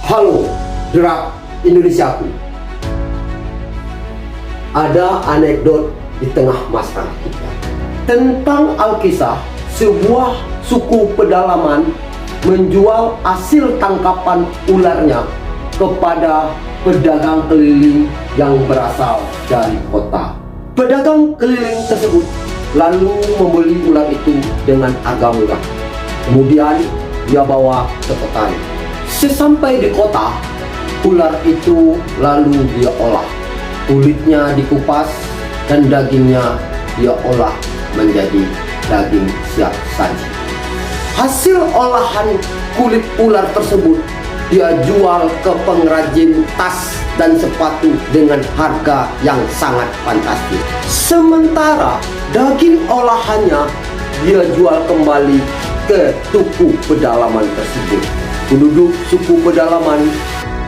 Halo, Drak Indonesiaku. Ada anekdot di tengah masyarakat kita tentang Alkisah, sebuah suku pedalaman menjual hasil tangkapan ularnya kepada pedagang keliling yang berasal dari kota. Pedagang keliling tersebut lalu membeli ular itu dengan harga murah. Kemudian dia bawa ke kota. Sesampai di kota, ular itu lalu dia olah. Kulitnya dikupas dan dagingnya dia olah menjadi daging siap saji. Hasil olahan kulit ular tersebut dia jual ke pengrajin tas dan sepatu dengan harga yang sangat fantastis. Sementara daging olahannya dia jual kembali ke suku pedalaman tersebut. Penduduk suku pedalaman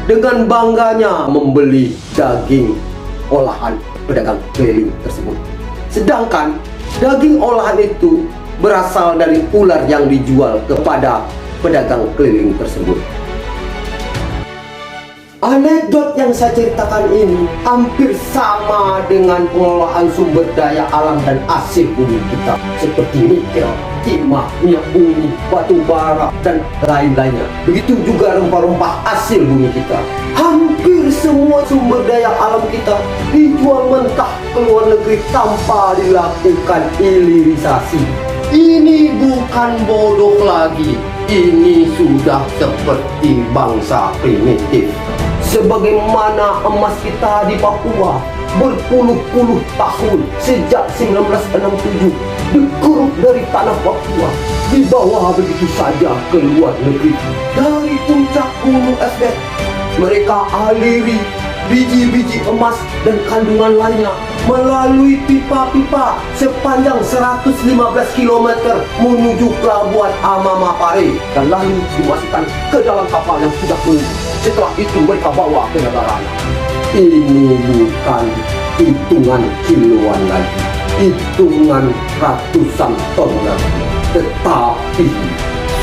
dengan bangganya membeli daging olahan pedagang keliling tersebut. Sedangkan daging olahan itu berasal dari ular yang dijual kepada pedagang keliling tersebut. Anekdot yang saya ceritakan ini hampir sama dengan pengelolaan sumber daya alam dan hasil bumi kita, seperti nikel, timah, minyak bumi, batu bara, dan lain-lainnya. Begitu juga rempah-rempah hasil bumi kita. Hampir semua sumber daya alam kita dijual mentah ke luar negeri tanpa dilakukan hilirisasi. Ini bukan bodoh lagi, ini sudah seperti bangsa primitif. Sebagaimana emas kita di Papua berpuluh-puluh tahun sejak 1967 dikeruk dari tanah Papua, dibawa begitu saja ke luar negeri. Dari puncak gunung Esbek mereka aliri biji-biji emas dan kandungan lainnya melalui pipa-pipa sepanjang 115 km menuju pelabuhan Amamapare dan lalu dimasukkan ke dalam kapal yang sudah penuh. Setelah itu mereka bawa ke negaranya. Ini bukan hitungan kiloan lagi, hitungan ratusan ton lagi, tetapi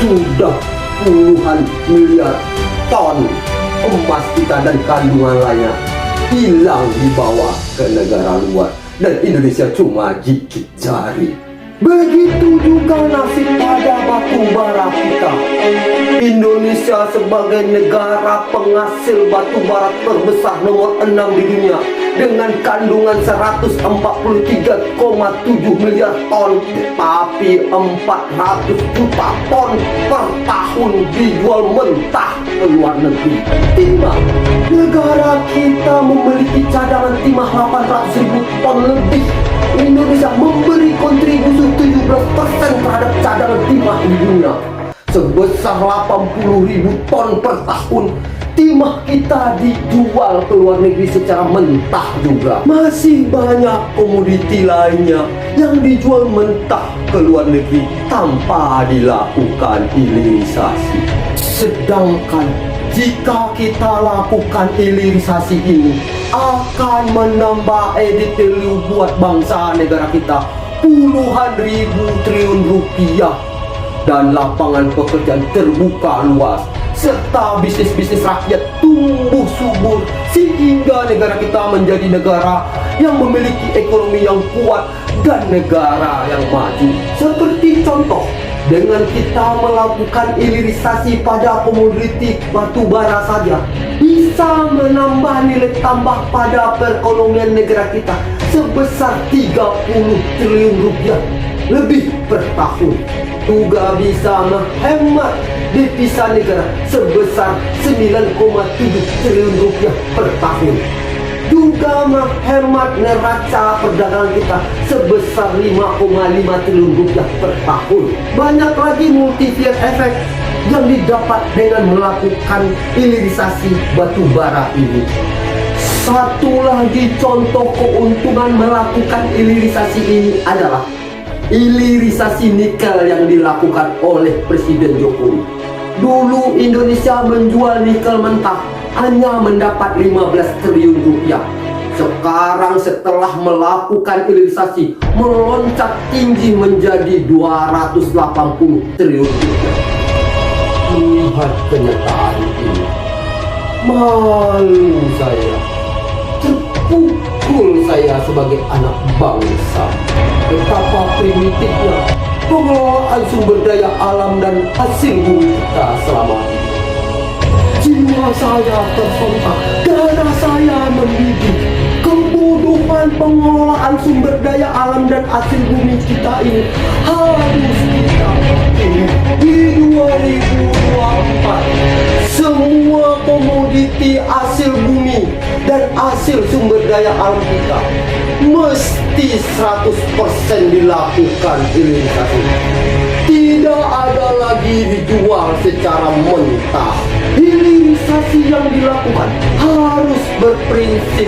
sudah puluhan miliar ton emas kita dan kandungan lainnya hilang dibawa ke negara luar, dan Indonesia cuma gigit jari. Begitu juga nasib pada batu bara kita. Indonesia sebagai negara penghasil batu bara terbesar nomor 6 di dunia dengan kandungan 143,7 miliar ton, tapi 400 juta ton per tahun dijual mentah ke luar negeri. Timah, negara kita memiliki cadangan timah 800.000 ton lebih. Indonesia memberi kontribusi 17% terhadap cadangan timah di dunia sebesar 80.000 ton per tahun. Timah kita dijual ke luar negeri secara mentah juga. Masih banyak komoditi lainnya yang dijual mentah ke luar negeri tanpa dilakukan hilirisasi. Sedangkan jika kita lakukan hilirisasi ini akan menambah value buat bangsa negara kita puluhan ribu triliun rupiah, dan lapangan pekerjaan terbuka luas, serta bisnis-bisnis rakyat tumbuh subur sehingga negara kita menjadi negara yang memiliki ekonomi yang kuat dan negara yang maju. Seperti contoh, dengan kita melakukan hilirisasi pada komoditi batu bara saja bisa menambah nilai tambah pada perekonomian negara kita sebesar 30 triliun rupiah lebih per tahun. Juga bisa menghemat devisa negara sebesar 9,7 triliun rupiah per tahun. Juga menghemat neraca perdagangan kita sebesar 5,5 triliun rupiah per tahun. Banyak lagi multiplier efek yang didapat dengan melakukan hilirisasi batu bara ini. Satu lagi contoh keuntungan melakukan hilirisasi ini adalah hilirisasi nikel yang dilakukan oleh Presiden Jokowi. Dulu Indonesia menjual nikel mentah hanya mendapat 15 triliun rupiah. Sekarang setelah melakukan hilirisasi meloncat tinggi menjadi 280 triliun rupiah. Lihat kenyataan ini. Malu saya, terpukul saya sebagai anak bangsa. Betapa primitifnya pengelolaan sumber daya alam dan hasil bumi kita selama ini. Jiwa saya tersontak, darah saya mendidih. Kebodohan pengelolaan sumber daya alam dan hasil bumi kita ini harus kita akhiri di 2024. Semua komoditi hasil bumi dan hasil sumber daya alam kita mesti 100% dilakukan hilirisasi. Tidak ada lagi dijual secara mentah. Hilirisasi yang dilakukan harus berprinsip